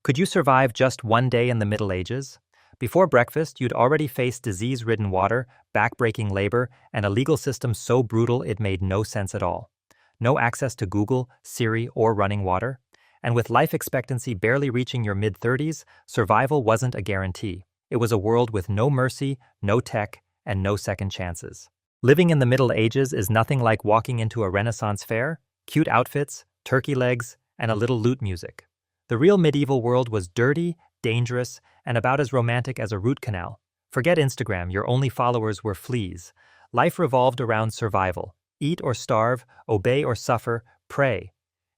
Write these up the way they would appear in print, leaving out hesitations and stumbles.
Could you survive just one day in the Middle Ages? Before breakfast, you'd already faced disease-ridden water, back-breaking labor, and a legal system so brutal it made no sense at all. No access to Google, Siri, or running water. And with life expectancy barely reaching your mid-30s, survival wasn't a guarantee. It was a world with no mercy, no tech, and no second chances. Living in the Middle Ages is nothing like walking into a Renaissance fair, cute outfits, turkey legs, and a little lute music. The real medieval world was dirty, dangerous, and about as romantic as a root canal. Forget Instagram, your only followers were fleas. Life revolved around survival. Eat or starve, obey or suffer, pray,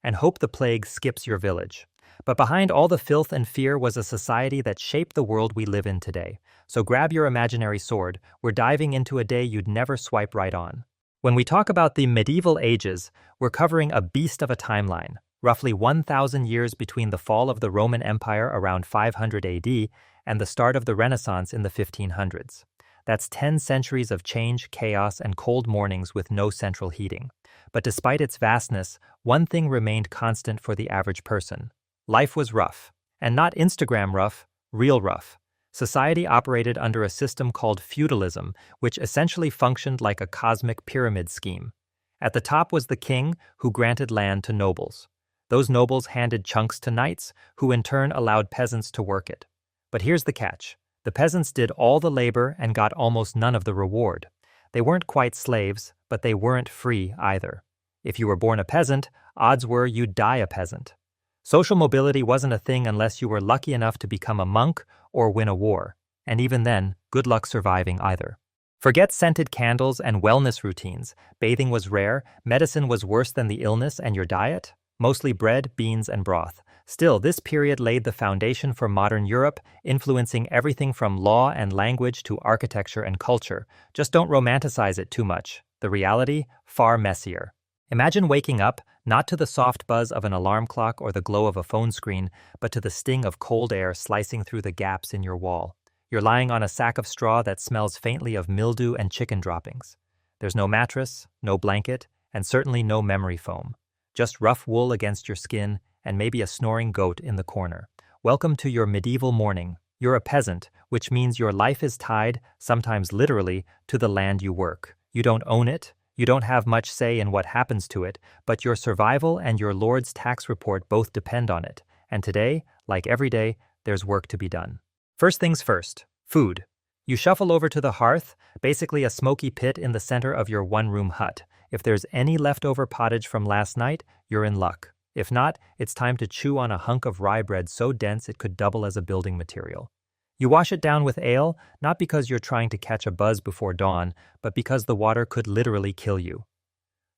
and hope the plague skips your village. But behind all the filth and fear was a society that shaped the world we live in today. So grab your imaginary sword, we're diving into a day you'd never swipe right on. When we talk about the medieval ages, we're covering a beast of a timeline. Roughly 1,000 years between the fall of the Roman Empire around 500 AD and the start of the Renaissance in the 1500s. That's 10 centuries of change, chaos, and cold mornings with no central heating. But despite its vastness, one thing remained constant for the average person. Life was rough. And not Instagram rough, real rough. Society operated under a system called feudalism, which essentially functioned like a cosmic pyramid scheme. At the top was the king, who granted land to nobles. Those nobles handed chunks to knights, who in turn allowed peasants to work it. But here's the catch. The peasants did all the labor and got almost none of the reward. They weren't quite slaves, but they weren't free either. If you were born a peasant, odds were you'd die a peasant. Social mobility wasn't a thing unless you were lucky enough to become a monk or win a war. And even then, good luck surviving either. Forget scented candles and wellness routines. Bathing was rare, medicine was worse than the illness, and your diet? Mostly bread, beans, and broth. Still, this period laid the foundation for modern Europe, influencing everything from law and language to architecture and culture. Just don't romanticize it too much. The reality, far messier. Imagine waking up, not to the soft buzz of an alarm clock or the glow of a phone screen, but to the sting of cold air slicing through the gaps in your wall. You're lying on a sack of straw that smells faintly of mildew and chicken droppings. There's no mattress, no blanket, and certainly no memory foam. Just rough wool against your skin, and maybe a snoring goat in the corner. Welcome to your medieval morning. You're a peasant, which means your life is tied, sometimes literally, to the land you work. You don't own it, you don't have much say in what happens to it, but your survival and your lord's tax report both depend on it. And today, like every day, there's work to be done. First things first, food. You shuffle over to the hearth, basically a smoky pit in the center of your one-room hut. If there's any leftover pottage from last night, you're in luck. If not, it's time to chew on a hunk of rye bread so dense it could double as a building material. You wash it down with ale, not because you're trying to catch a buzz before dawn, but because the water could literally kill you.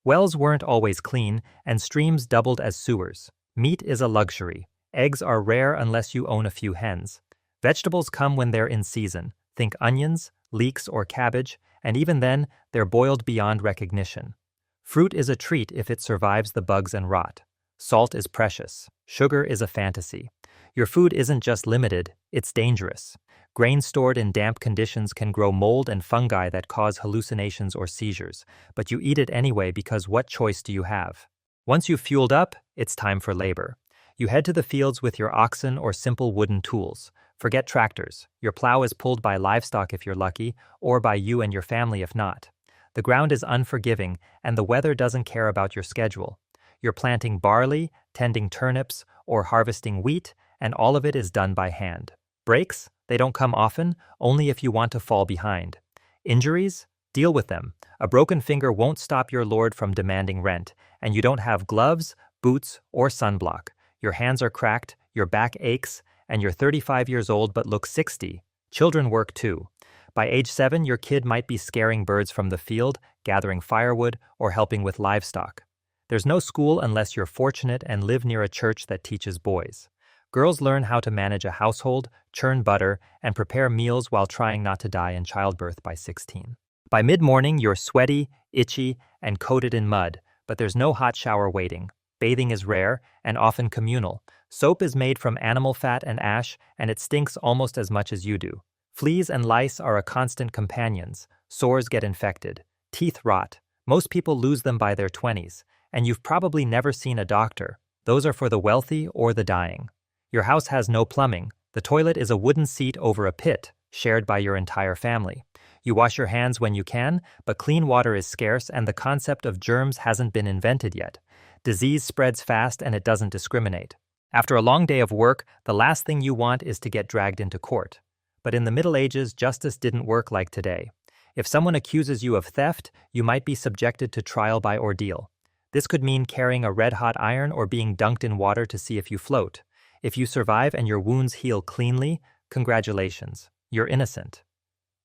Wells weren't always clean, and streams doubled as sewers. Meat is a luxury. Eggs are rare unless you own a few hens. Vegetables come when they're in season. Think onions, leeks, or cabbage, and even then, they're boiled beyond recognition. Fruit is a treat if it survives the bugs and rot. Salt is precious. Sugar is a fantasy. Your food isn't just limited, it's dangerous. Grain stored in damp conditions can grow mold and fungi that cause hallucinations or seizures, but you eat it anyway because what choice do you have? Once you've fueled up, it's time for labor. You head to the fields with your oxen or simple wooden tools. Forget tractors. Your plow is pulled by livestock if you're lucky, or by you and your family if not. The ground is unforgiving, and the weather doesn't care about your schedule. You're planting barley, tending turnips, or harvesting wheat, and all of it is done by hand. Breaks? They don't come often, only if you want to fall behind. Injuries? Deal with them. A broken finger won't stop your lord from demanding rent, and you don't have gloves, boots, or sunblock. Your hands are cracked, your back aches, and you're 35 years old but look 60. Children work too. By age 7, your kid might be scaring birds from the field, gathering firewood, or helping with livestock. There's no school unless you're fortunate and live near a church that teaches boys. Girls learn how to manage a household, churn butter, and prepare meals while trying not to die in childbirth by 16. By mid-morning, you're sweaty, itchy, and coated in mud, but there's no hot shower waiting. Bathing is rare and often communal. Soap is made from animal fat and ash, and it stinks almost as much as you do. Fleas and lice are a constant companions. Sores get infected. Teeth rot. Most people lose them by their 20s, and you've probably never seen a doctor. Those are for the wealthy or the dying. Your house has no plumbing. The toilet is a wooden seat over a pit, shared by your entire family. You wash your hands when you can, but clean water is scarce and the concept of germs hasn't been invented yet. Disease spreads fast and it doesn't discriminate. After a long day of work, the last thing you want is to get dragged into court. But in the Middle Ages, justice didn't work like today. If someone accuses you of theft, you might be subjected to trial by ordeal. This could mean carrying a red-hot iron or being dunked in water to see if you float. If you survive and your wounds heal cleanly, congratulations, you're innocent.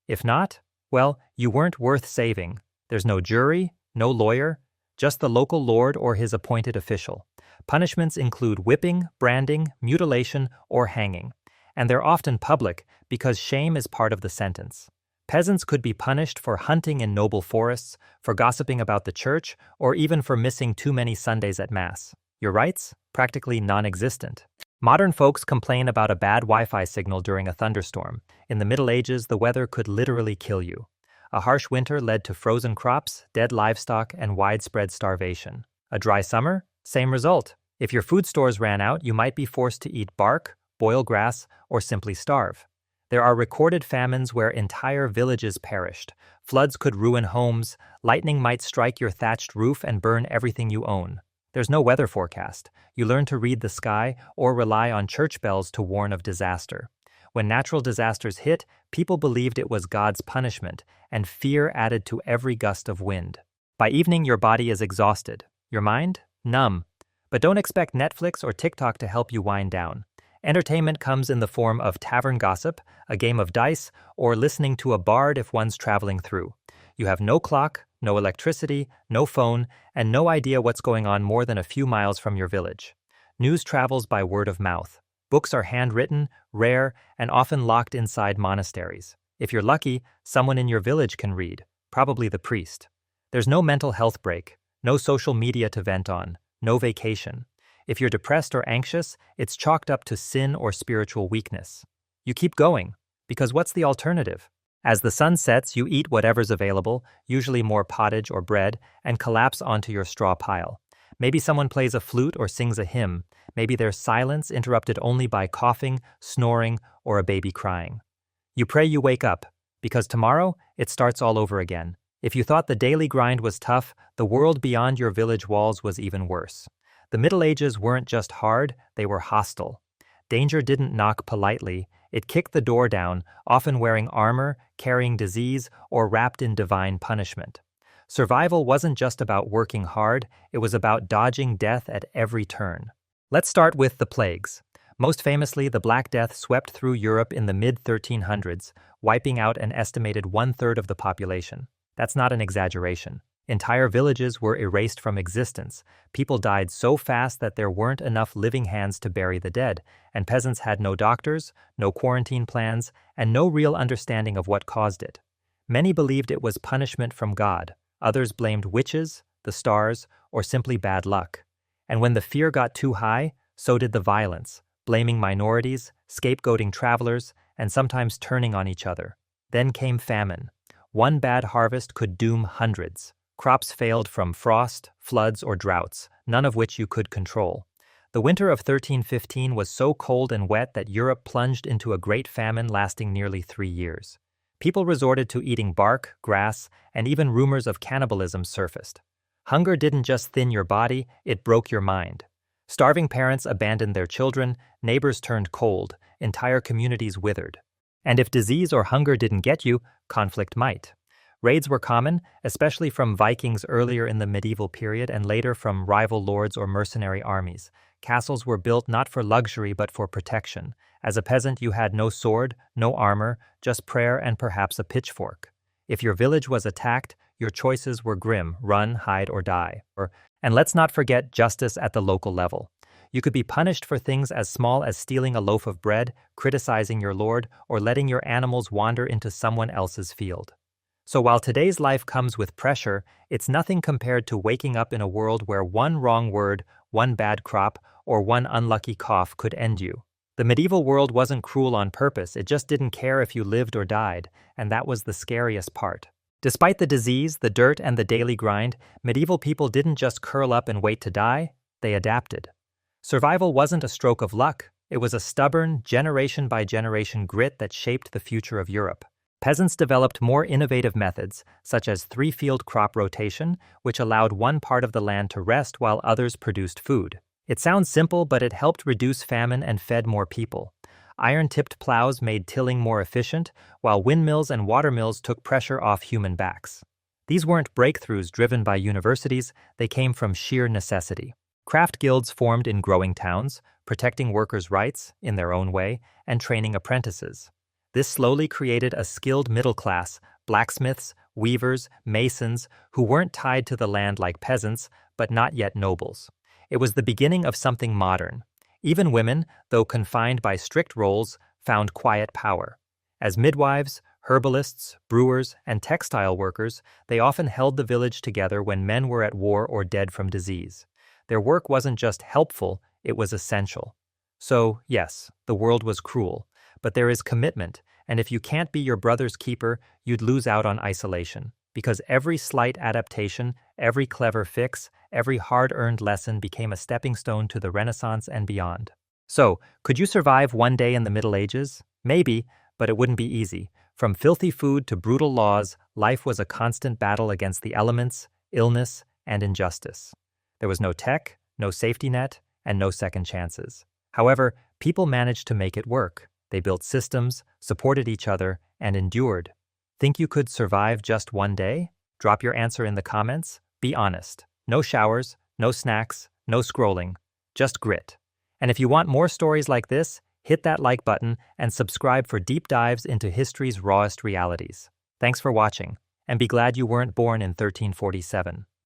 If not, well, you weren't worth saving. There's no jury, no lawyer, just the local lord or his appointed official. Punishments include whipping, branding, mutilation, or hanging. And they're often public because shame is part of the sentence. Peasants could be punished for hunting in noble forests, for gossiping about the church, or even for missing too many Sundays at Mass. Your rights? Practically non-existent. Modern folks complain about a bad Wi-Fi signal during a thunderstorm. In the Middle Ages, the weather could literally kill you. A harsh winter led to frozen crops, dead livestock, and widespread starvation. A dry summer? Same result. If your food stores ran out, you might be forced to eat bark, boil grass, or simply starve. There are recorded famines where entire villages perished. Floods could ruin homes, lightning might strike your thatched roof and burn everything you own. There's no weather forecast. You learn to read the sky or rely on church bells to warn of disaster. When natural disasters hit, people believed it was God's punishment, and fear added to every gust of wind. By evening, your body is exhausted. Your mind? Numb. But don't expect Netflix or TikTok to help you wind down. Entertainment comes in the form of tavern gossip, a game of dice, or listening to a bard if one's traveling through. You have no clock, no electricity, no phone, and no idea what's going on more than a few miles from your village. News travels by word of mouth. Books are handwritten, rare, and often locked inside monasteries. If you're lucky, someone in your village can read, probably the priest. There's no mental health break, no social media to vent on, no vacation. If you're depressed or anxious, it's chalked up to sin or spiritual weakness. You keep going, because what's the alternative? As the sun sets, you eat whatever's available, usually more pottage or bread, and collapse onto your straw pile. Maybe someone plays a flute or sings a hymn. Maybe there's silence interrupted only by coughing, snoring, or a baby crying. You pray you wake up, because tomorrow, it starts all over again. If you thought the daily grind was tough, the world beyond your village walls was even worse. The Middle Ages weren't just hard, they were hostile. Danger didn't knock politely, it kicked the door down, often wearing armor, carrying disease, or wrapped in divine punishment. Survival wasn't just about working hard, it was about dodging death at every turn. Let's start with the plagues. Most famously, the Black Death swept through Europe in the mid-1300s, wiping out an estimated one-third of the population. That's not an exaggeration. Entire villages were erased from existence. People died so fast that there weren't enough living hands to bury the dead, and peasants had no doctors, no quarantine plans, and no real understanding of what caused it. Many believed it was punishment from God. Others blamed witches, the stars, or simply bad luck. And when the fear got too high, so did the violence, blaming minorities, scapegoating travelers, and sometimes turning on each other. Then came famine. One bad harvest could doom hundreds. Crops failed from frost, floods, or droughts, none of which you could control. The winter of 1315 was so cold and wet that Europe plunged into a great famine lasting nearly 3 years. People resorted to eating bark, grass, and even rumors of cannibalism surfaced. Hunger didn't just thin your body, it broke your mind. Starving parents abandoned their children, neighbors turned cold, entire communities withered. And if disease or hunger didn't get you, conflict might. Raids were common, especially from Vikings earlier in the medieval period and later from rival lords or mercenary armies. Castles were built not for luxury but for protection. As a peasant, you had no sword, no armor, just prayer and perhaps a pitchfork. If your village was attacked, your choices were grim: run, hide, or die. And let's not forget justice at the local level. You could be punished for things as small as stealing a loaf of bread, criticizing your lord, or letting your animals wander into someone else's field. So while today's life comes with pressure, it's nothing compared to waking up in a world where one wrong word, one bad crop, or one unlucky cough could end you. The medieval world wasn't cruel on purpose, it just didn't care if you lived or died, and that was the scariest part. Despite the disease, the dirt, and the daily grind, medieval people didn't just curl up and wait to die, they adapted. Survival wasn't a stroke of luck, It was a stubborn, generation-by-generation grit that shaped the future of Europe. Peasants developed more innovative methods, such as three-field crop rotation, which allowed one part of the land to rest while others produced food. It sounds simple, but it helped reduce famine and fed more people. Iron-tipped plows made tilling more efficient, while windmills and watermills took pressure off human backs. These weren't breakthroughs driven by universities, they came from sheer necessity. Craft guilds formed in growing towns, protecting workers' rights, in their own way, and training apprentices. This slowly created a skilled middle class, blacksmiths, weavers, masons, who weren't tied to the land like peasants, but not yet nobles. It was the beginning of something modern. Even women, though confined by strict roles, found quiet power. As midwives, herbalists, brewers, and textile workers, they often held the village together when men were at war or dead from disease. Their work wasn't just helpful, it was essential. So, yes, the world was cruel, but there is commitment, and if you can't be your brother's keeper, you'd lose out on isolation. Because every slight adaptation, every clever fix, every hard-earned lesson became a stepping stone to the Renaissance and beyond. So, could you survive one day in the Middle Ages? Maybe, but it wouldn't be easy. From filthy food to brutal laws, life was a constant battle against the elements, illness, and injustice. There was no tech, no safety net, and no second chances. However, people managed to make it work. They built systems, supported each other, and endured. Think you could survive just one day? Drop your answer in the comments. Be honest. No showers, no snacks, no scrolling, just grit. And if you want more stories like this, hit that like button and subscribe for deep dives into history's rawest realities. Thanks for watching, and be glad you weren't born in 1347.